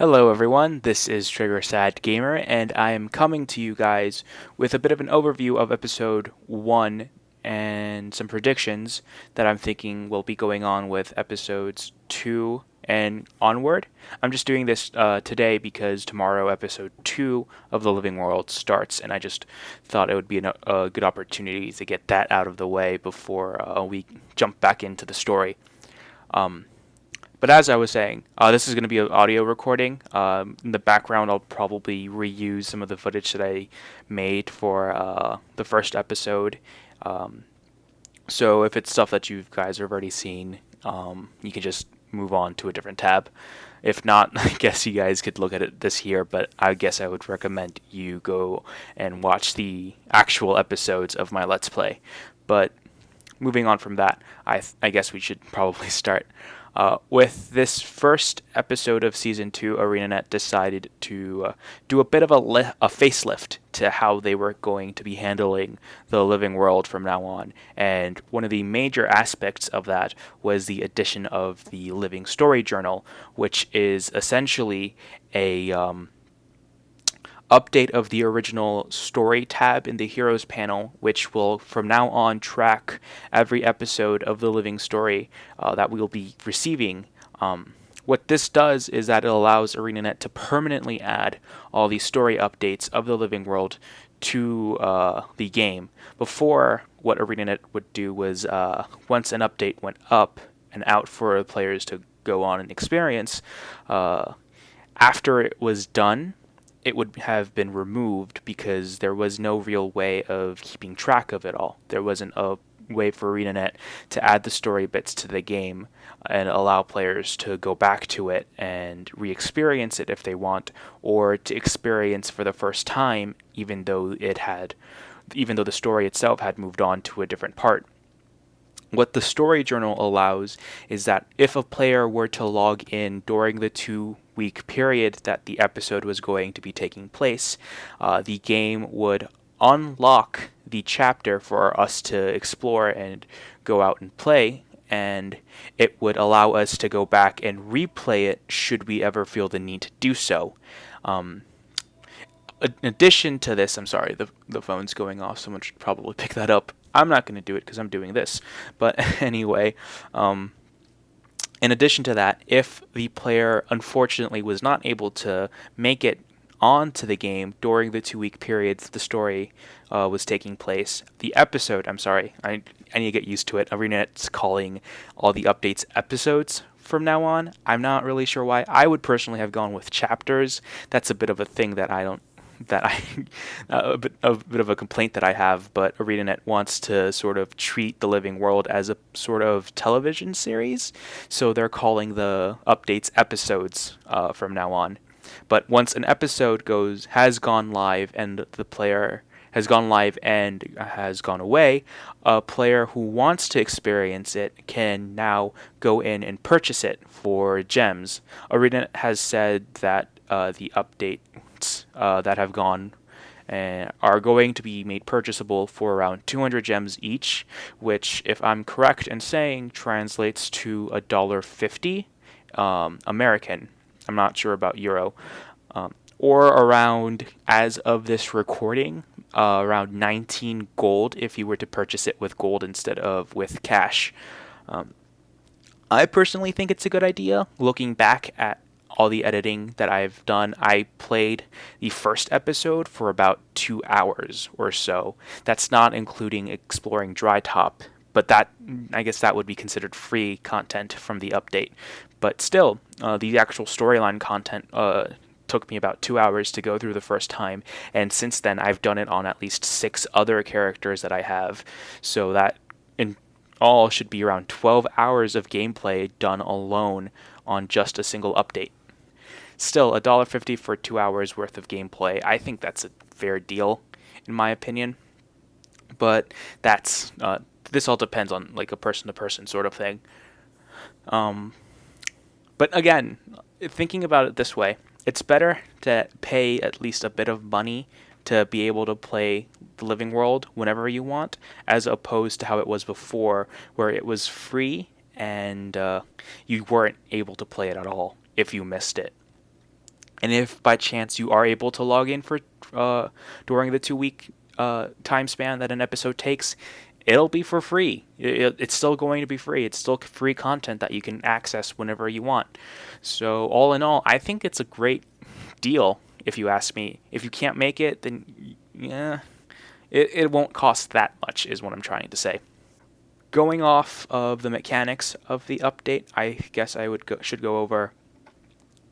Hello everyone, this is Trigger Sad Gamer, and I am coming to you guys with a bit of an overview of episode 1 and some predictions that I'm thinking will be going on with episodes 2 and onward. I'm just doing this today because tomorrow episode 2 of The Living World starts, and I just thought it would be a good opportunity to get that out of the way before we jump back into the story. Um, but as I was saying, this is going to be an audio recording. In the background, I'll probably reuse some of the footage that I made for the first episode. Um, so if it's stuff that you guys have already seen, you can just move on to a different tab. If not, I guess you guys could look at it this here, but I guess I would recommend you go and watch the actual episodes of my Let's Play. But moving on from that, I guess we should probably start. With this first episode of Season 2, ArenaNet decided to do a bit of a facelift to how they were going to be handling the living world from now on. And one of the major aspects of that was the addition of the Living Story Journal, which is essentially a update of the original story tab in the Heroes panel, which will from now on track every episode of the Living Story that we will be receiving. What this does is that it allows ArenaNet to permanently add all the story updates of the Living World to the game. Before, what ArenaNet would do was once an update went up and out for players to go on and experience, after it was done, it would have been removed because there was no real way of keeping track of it all. There wasn't a way for ArenaNet to add the story bits to the game and allow players to go back to it and re-experience it if they want, or to experience for the first time even though the story itself had moved on to a different part. What the story journal allows is that if a player were to log in during the 2-week period that the episode was going to be taking place, the game would unlock the chapter for us to explore and go out and play, and it would allow us to go back and replay it should we ever feel the need to do so. In addition to this, I'm sorry, the phone's going off. Someone should probably pick that up. I'm not going to do it because I'm doing this. But anyway, in addition to that, if the player unfortunately was not able to make it onto the game during the 2-week period the story was taking place, the episode, I'm sorry, I need to get used to it. ArenaNet's calling all the updates episodes from now on. I'm not really sure why. I would personally have gone with chapters. That's a bit of a thing that I don't a bit of a complaint that I have, but ArenaNet wants to sort of treat the Living World as a sort of television series, so they're calling the updates episodes from now on. But once an episode has gone live and the player has gone live and has gone away, a player who wants to experience it can now go in and purchase it for gems. ArenaNet has said that the updates that have gone are going to be made purchasable for around 200 gems each, which, if I'm correct in saying, translates to $1.50 American. I'm not sure about euro. Or around, as of this recording, around 19 gold if you were to purchase it with gold instead of with cash. I personally think it's a good idea. Looking back at all the editing that I've done, I played the first episode for about 2 hours or so. That's not including exploring Dry Top, but that, I guess that would be considered free content from the update. But still, the actual storyline content took me about 2 hours to go through the first time, and since then I've done it on at least 6 other characters that I have, so that in all should be around 12 hours of gameplay done alone on just a single update. Still, $1.50 for 2 hours worth of gameplay, I think that's a fair deal, in my opinion. But that's this all depends on like a person-to-person sort of thing. But again, thinking about it this way, it's better to pay at least a bit of money to be able to play the Living World whenever you want, as opposed to how it was before, where it was free and you weren't able to play it at all if you missed it. And if by chance you are able to log in for during the 2 week time span that an episode takes, it'll be for free. It's still going to be free. It's still free content that you can access whenever you want. So all in all, I think it's a great deal. If you ask me, if you can't make it, then yeah, it won't cost that much, is what I'm trying to say. Going off of the mechanics of the update, I guess I should go over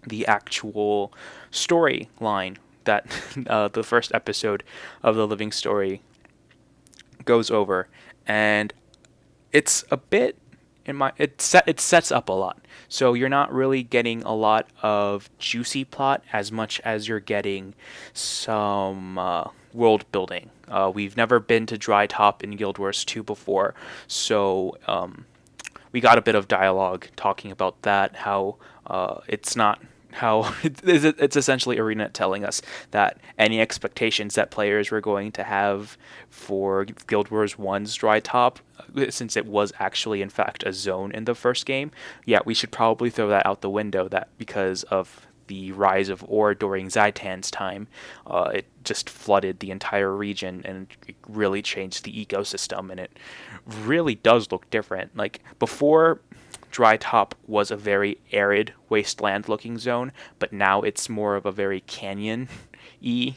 the actual storyline that the first episode of the Living Story goes over, and it's a bit it sets up a lot. So you're not really getting a lot of juicy plot as much as you're getting some world building. We've never been to Dry Top in Guild Wars 2 before, so we got a bit of dialogue talking about that, how it's not how it's essentially Arena telling us that any expectations that players were going to have for Guild Wars 1's Dry Top, since it was actually in fact a zone in the first game, yeah, we should probably throw that out the window, that because of the rise of ore during Zaitan's time, it just flooded the entire region and it really changed the ecosystem, and it really does look different. Like before, Dry Top was a very arid wasteland looking zone, but now it's more of a very canyon-y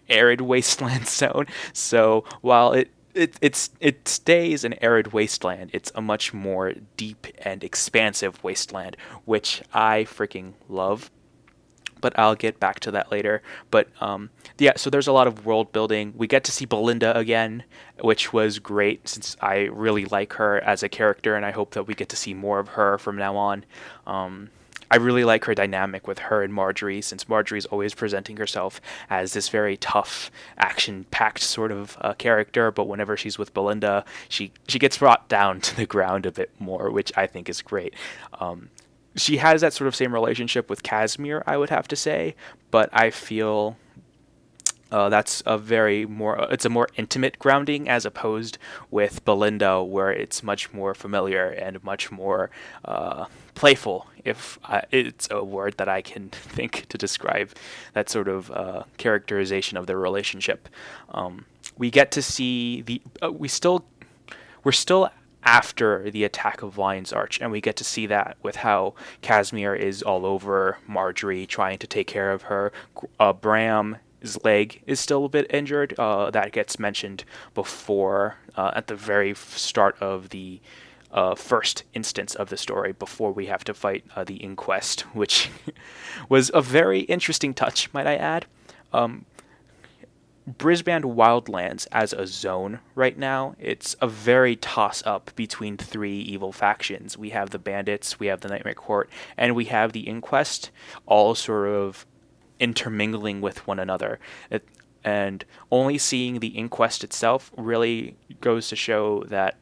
arid wasteland zone. So while it stays an arid wasteland, it's a much more deep and expansive wasteland, which I freaking love. But I'll get back to that later. But yeah, so there's a lot of world building. We get to see Belinda again, which was great since I really like her as a character, and I hope that we get to see more of her from now on. I really like her dynamic with her and Marjorie, since Marjorie's always presenting herself as this very tough, action-packed sort of character, but whenever she's with Belinda, she gets brought down to the ground a bit more, which I think is great. She has that sort of same relationship with Casimir, I would have to say, but I feel that's it's a more intimate grounding as opposed with Belinda, where it's much more familiar and much more playful, if it's a word that I can think to describe that sort of characterization of their relationship. We get to see we're still after the attack of Lion's Arch, and we get to see that with how Casimir is all over Marjorie, trying to take care of her. Bram's leg is still a bit injured. That gets mentioned before, at the very start of the first instance of the story, before we have to fight the Inquest, which was a very interesting touch, might I add. Brisbane Wildlands as a zone right now, it's a very toss-up between three evil factions. We have the Bandits, we have the Nightmare Court, and we have the Inquest, all sort of intermingling with one another. And only seeing the Inquest itself really goes to show that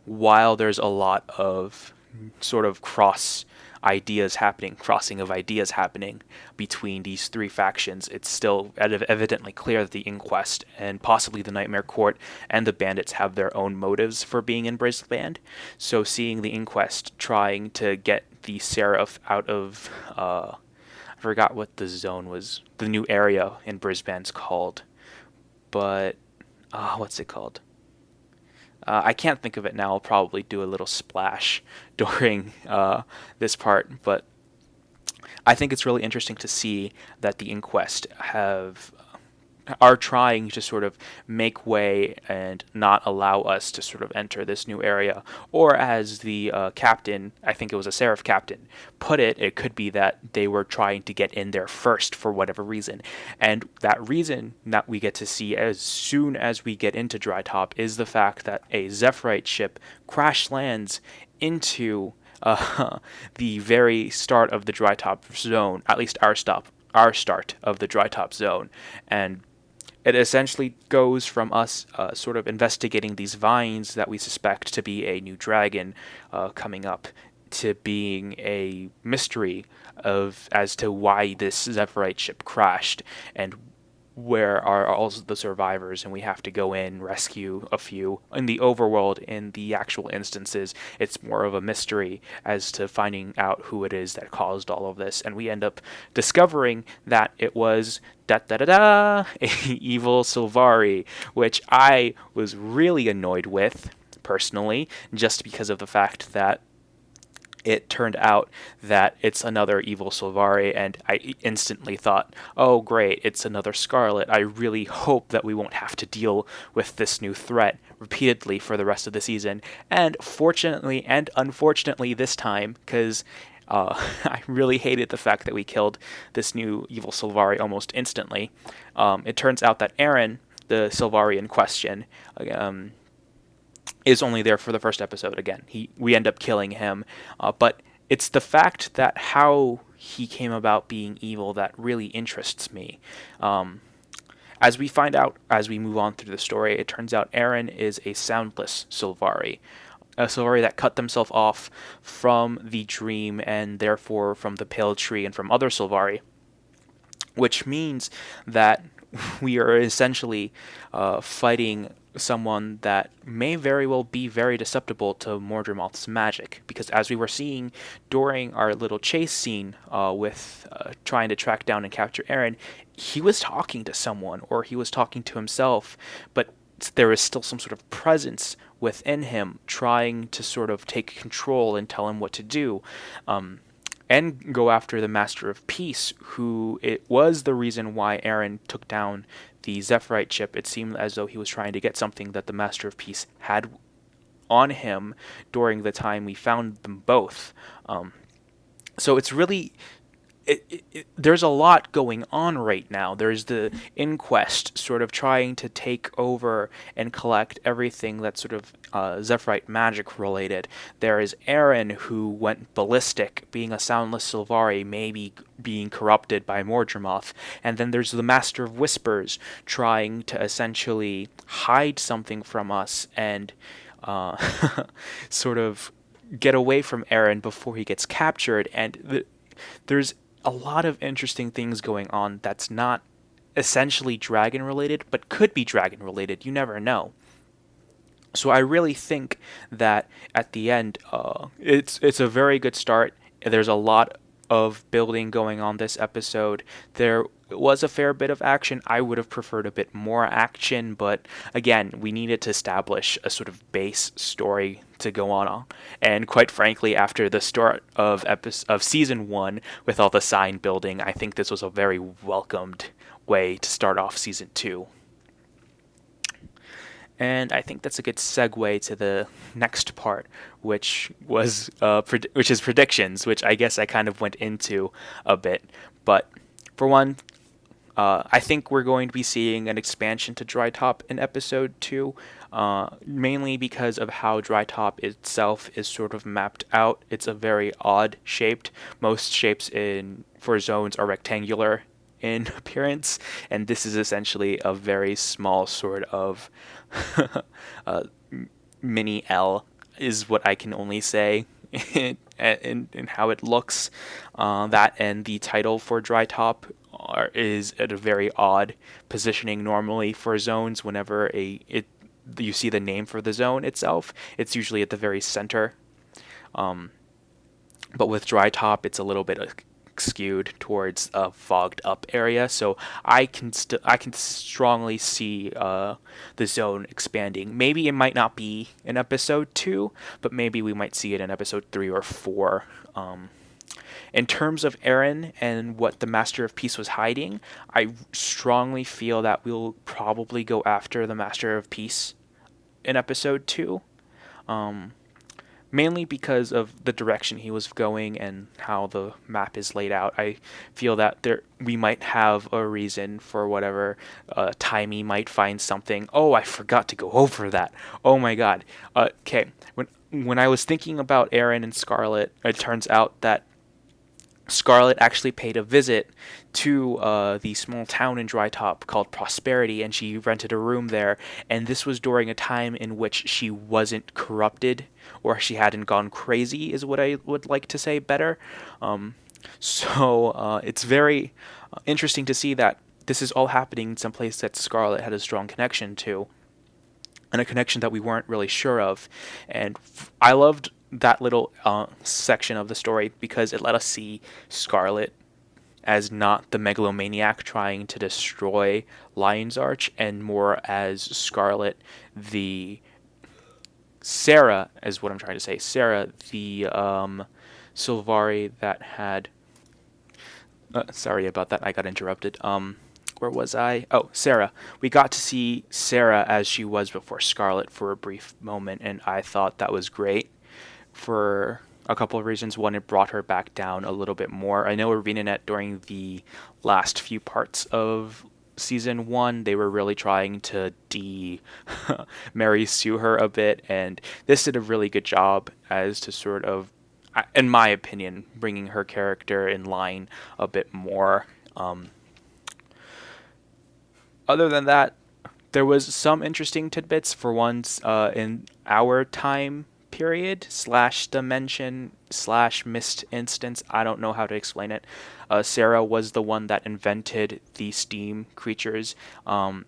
while there's a lot of sort of crossing of ideas happening between these three factions, it's still evidently clear that the Inquest and possibly the Nightmare Court and the Bandits have their own motives for being in Brisbane. So seeing the Inquest trying to get the Seraph out of, I forgot what the zone was, the new area in Brisbane's called, but, what's it called? I can't think of it now. I'll probably do a little splash during this part, but I think it's really interesting to see that the Inquest are trying to sort of make way and not allow us to sort of enter this new area. Or as the captain, I think it was a Seraph captain, put it, it could be that they were trying to get in there first for whatever reason. And that reason that we get to see as soon as we get into Dry Top is the fact that a Zephyrite ship crash lands into the very start of the Dry Top zone, at least our start of the Dry Top zone. And it essentially goes from us sort of investigating these vines that we suspect to be a new dragon coming up, to being a mystery as to why this Zephyrite ship crashed, and where are all the survivors, and we have to go in, rescue a few. In the overworld, in the actual instances, it's more of a mystery as to finding out who it is that caused all of this, and we end up discovering that it was da da da da evil Sylvari, which I was really annoyed with personally, just because of the fact that it turned out that it's another evil Sylvari, and I instantly thought, oh great, it's another Scarlet. I really hope that we won't have to deal with this new threat repeatedly for the rest of the season. And fortunately and unfortunately this time, because I really hated the fact that we killed this new evil Sylvari almost instantly, it turns out that Aaron, the Sylvari in question, is only there for the first episode again. We end up killing him, but it's the fact that how he came about being evil that really interests me. As we find out as we move on through the story, it turns out Aaron is a soundless Sylvari. A Sylvari that cut themselves off from the dream and therefore from the pale tree and from other Sylvari, which means that we are essentially fighting someone that may very well be very susceptible to Mordremoth's magic, because as we were seeing during our little chase scene with trying to track down and capture Aaron, he was talking to someone, or he was talking to himself, but there is still some sort of presence within him trying to sort of take control and tell him what to do. And go after the Master of Peace, who it was the reason why Aaron took down the Zephyrite chip. It seemed as though he was trying to get something that the Master of Peace had on him during the time we found them both. So it's really... there's a lot going on right now. There's the inquest sort of trying to take over and collect everything that's sort of Zephyrite magic related. There is Aaron, who went ballistic, being a soundless Sylvari, maybe being corrupted by Mordremoth. And then there's the Master of Whispers, trying to essentially hide something from us and sort of get away from Aaron before he gets captured. And there's a lot of interesting things going on that's not essentially dragon related, but could be dragon related. You never know. So I really think that at the end, it's a very good start. There's a lot of building going on this episode. There was a fair bit of action. I would have preferred a bit more action, but again, we needed to establish a sort of base story to go on. And quite frankly, after the start of season 1 with all the sign building, I think this was a very welcomed way to start off season 2. And I think that's a good segue to the next part, which is predictions, which I guess I kind of went into a bit. But for one, I think we're going to be seeing an expansion to Drytop in episode 2, mainly because of how Drytop itself is sort of mapped out. It's a very odd shaped. Most shapes for zones are rectangular in appearance, and this is essentially a very small sort of mini L, is what I can only say in how it looks. That and the title for Drytop is at a very odd positioning normally for zones. Whenever you see the name for the zone itself, it's usually at the very center. But with Drytop, it's a little bit skewed towards a fogged up area, so I can strongly see the zone expanding. Maybe it might not be in episode 2, but maybe we might see it in episode 3 or 4. In terms of Aaron and what the Master of Peace was hiding, I strongly feel that we'll probably go after the Master of Peace in episode 2. Mainly because of the direction he was going and how the map is laid out. I feel that we might have a reason for whatever. Timey might find something. Oh, I forgot to go over that. Oh my god. Okay, when I was thinking about Aaron and Scarlet, it turns out that Scarlet actually paid a visit to the small town in Drytop called Prosperity, and she rented a room there, and this was during a time in which she wasn't corrupted, or she hadn't gone crazy, is what I would like to say better. So it's very interesting to see that this is all happening in some place that Scarlet had a strong connection to, and a connection that we weren't really sure of. And I loved that little section of the story because it let us see Scarlet as not the megalomaniac trying to destroy Lion's Arch, and more as Scarlet, the Sarah, is what I'm trying to say. Sarah, the Sylvari that had. Sorry about that. I got interrupted. Where was I? Oh, Sarah. We got to see Sarah as she was before Scarlet for a brief moment, and I thought that was great for a couple of reasons. One, it brought her back down a little bit more. I know ArenaNet during the last few parts of season 1, they were really trying to Mary Sue her a bit, and this did a really good job as to sort of, in my opinion, bringing her character in line a bit more. Other than that, there was some interesting tidbits. For once, in our time period slash dimension slash mist instance, I don't know how to explain it. Sarah was the one that invented the steam creatures.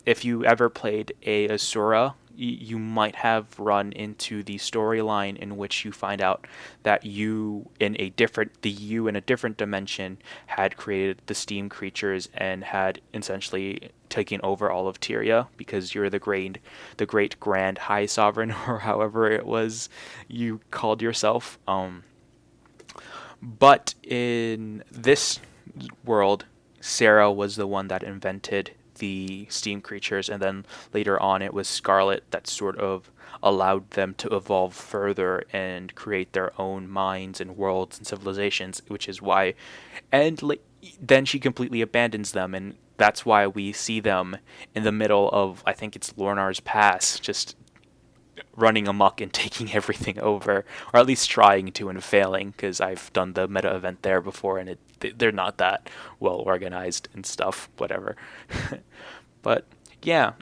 If you ever played a Asura, you might have run into the storyline in which you find out that you in a different dimension had created the steam creatures and had essentially taken over all of Tyria, because you're the great grand high sovereign, or however it was you called yourself. But in this world, Sarah was the one that invented the steam creatures, and then later on it was Scarlet that sort of allowed them to evolve further and create their own minds and worlds and civilizations, which is why, and then she completely abandons them, and that's why we see them in the middle of, I think it's Lornar's Pass, just running amok and taking everything over, or at least trying to and failing, because I've done the meta event there before, and they're not that well organized and stuff, whatever. But yeah,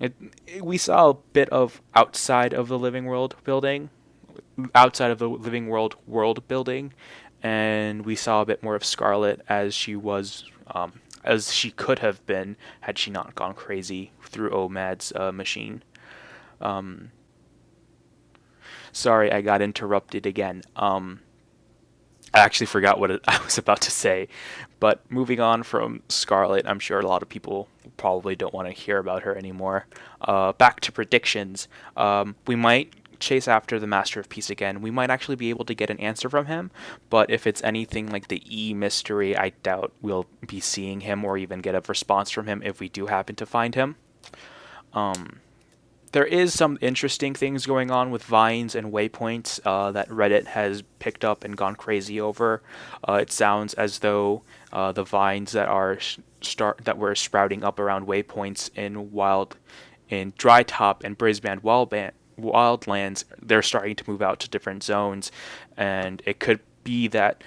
we saw a bit of outside of the living world building, world building, and we saw a bit more of Scarlet as she was, as she could have been had she not gone crazy through Omad's machine. Sorry, I got interrupted again. I actually forgot what I was about to say. But moving on from Scarlet, I'm sure a lot of people probably don't want to hear about her anymore. Back to predictions. We might chase after the Master of Peace again. We might actually be able to get an answer from him, but if it's anything like the E mystery, I doubt we'll be seeing him or even get a response from him if we do happen to find him. There is some interesting things going on with vines and waypoints that Reddit has picked up and gone crazy over. It sounds as though the vines that were sprouting up around waypoints in Dry Top and Brisbane Wildlands, they're starting to move out to different zones, and it could be that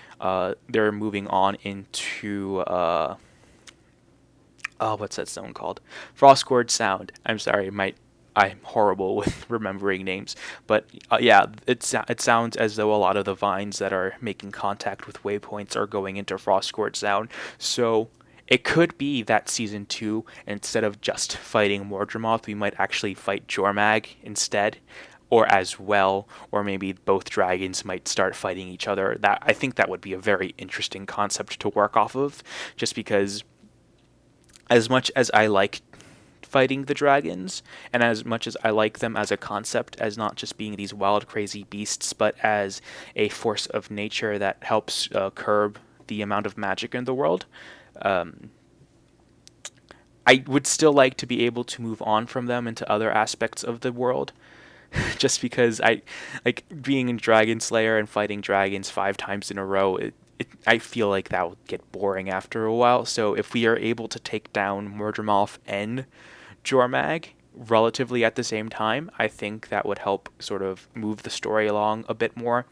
they're moving on into what's that zone called? Frostgorge Sound. I'm sorry, I'm horrible with remembering names, but yeah, it sounds as though a lot of the vines that are making contact with waypoints are going into Frostgorge Sound. So it could be that Season 2, instead of just fighting Mordremoth, we might actually fight Jormag instead, or as well, or maybe both dragons might start fighting each other. I think that would be a very interesting concept to work off of, just because as much as I like fighting the dragons, and as much as I like them as a concept, as not just being these wild, crazy beasts, but as a force of nature that helps curb the amount of magic in the world, I would still like to be able to move on from them into other aspects of the world, just because I like being in Dragon Slayer and fighting dragons 5 times in a row. I feel like that would get boring after a while. So if we are able to take down Mordremoth and Jormag relatively at the same time, I think that would help sort of move the story along a bit more.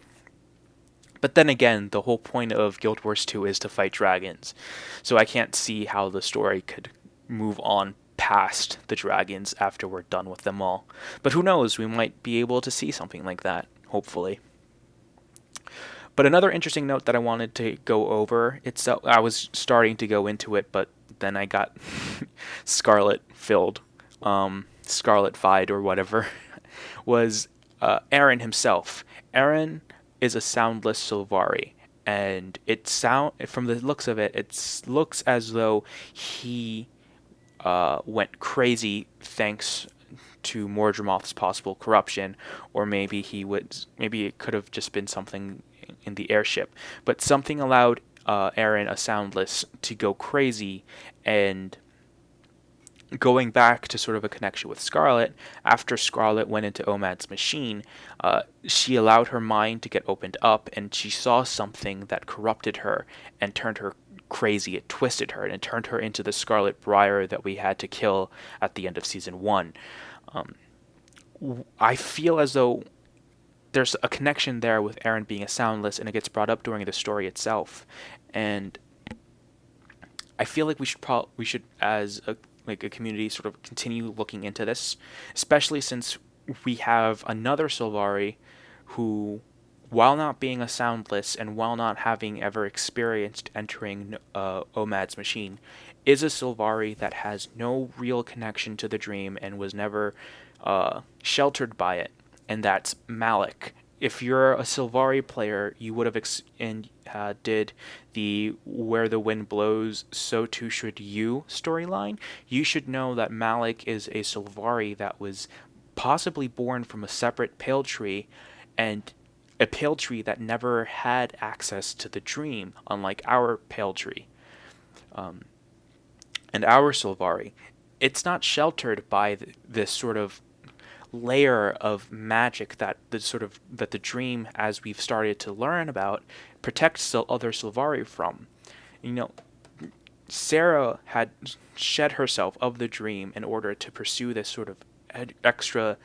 But then again, the whole point of Guild Wars 2 is to fight dragons, so I can't see how the story could move on past the dragons after we're done with them all. But who knows, we might be able to see something like that, hopefully. But another interesting note that I wanted to go over, I was starting to go into it, but then I got Scarlet filled, Scarlet-fied or whatever, was Eren himself. Eren is a soundless Sylvari, and from the looks of it, it looks as though he went crazy thanks to Mordremoth's possible corruption, or maybe it could have just been something in the airship, but something allowed Eren, a soundless, to go crazy. And going back to sort of a connection with Scarlet, after Scarlet went into Omad's machine, she allowed her mind to get opened up, and she saw something that corrupted her and turned her crazy. It twisted her, and it turned her into the Scarlet Briar that we had to kill at the end of Season 1. I feel as though there's a connection there with Eren being a soundless, and it gets brought up during the story itself. And I feel like we should as a community sort of continue looking into this, especially since we have another Sylvari who, while not being a soundless and while not having ever experienced entering Omad's machine, is a Sylvari that has no real connection to the dream and was never sheltered by it, and that's Malik. If you're a Sylvari player, you would have did the "Where the Wind Blows, So Too Should You" storyline. You should know that Malik is a Sylvari that was possibly born from a separate pale tree, and a pale tree that never had access to the dream, unlike our pale tree. And our Sylvari, it's not sheltered by this sort of layer of magic that the dream, as we've started to learn about, protects the other Sylvari from. You know, Sarah had shed herself of the dream in order to pursue this sort of extra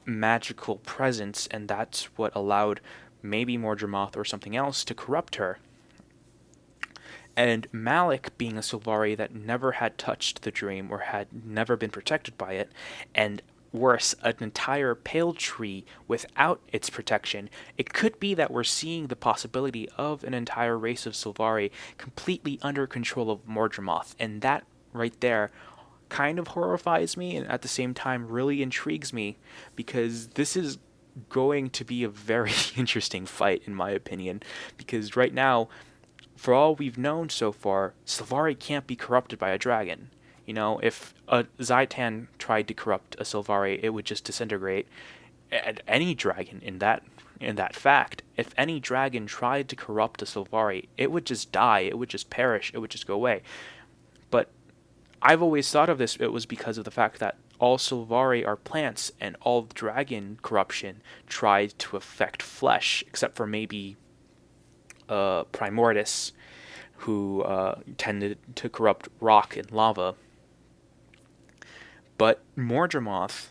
magical presence, and that's what allowed maybe Mordremoth or something else to corrupt her. And Malik, being a Sylvari that never had touched the dream or had never been protected by it, and worse, an entire pale tree without its protection, it could be that we're seeing the possibility of an entire race of Sylvari completely under control of Mordremoth, and that right there kind of horrifies me and at the same time really intrigues me, because this is going to be a very interesting fight in my opinion, because right now, for all we've known so far, Sylvari can't be corrupted by a dragon. You know, if a Zaitan tried to corrupt a Sylvari, it would just disintegrate. And any dragon in that fact, if any dragon tried to corrupt a Sylvari, it would just die, it would just perish, it would just go away. But I've always thought of this, it was because of the fact that all Sylvari are plants, and all dragon corruption tried to affect flesh, except for maybe Primordus, who tended to corrupt rock and lava. But Mordremoth,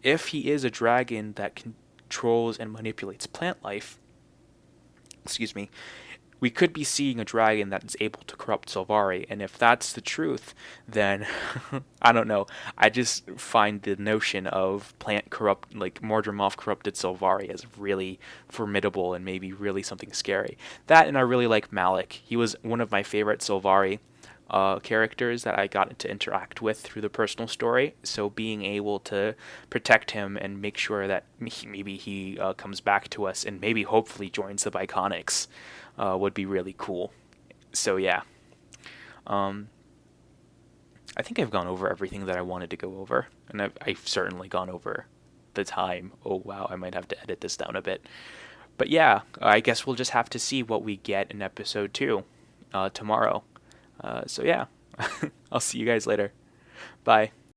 if he is a dragon that controls and manipulates plant life, we could be seeing a dragon that is able to corrupt Sylvari, and if that's the truth, then I don't know. I just find the notion of Mordremoth corrupted Sylvari as really formidable and maybe really something scary. That, and I really like Malik. He was one of my favorite Sylvari characters that I got to interact with through the personal story, so being able to protect him and make sure that maybe he comes back to us and maybe hopefully joins the Biconics would be really cool. So yeah, I think I've gone over everything that I wanted to go over, and I've certainly gone over the time. Oh wow, I might have to edit this down a bit. But yeah, I guess we'll just have to see what we get in episode 2 tomorrow. So yeah, I'll see you guys later. Bye.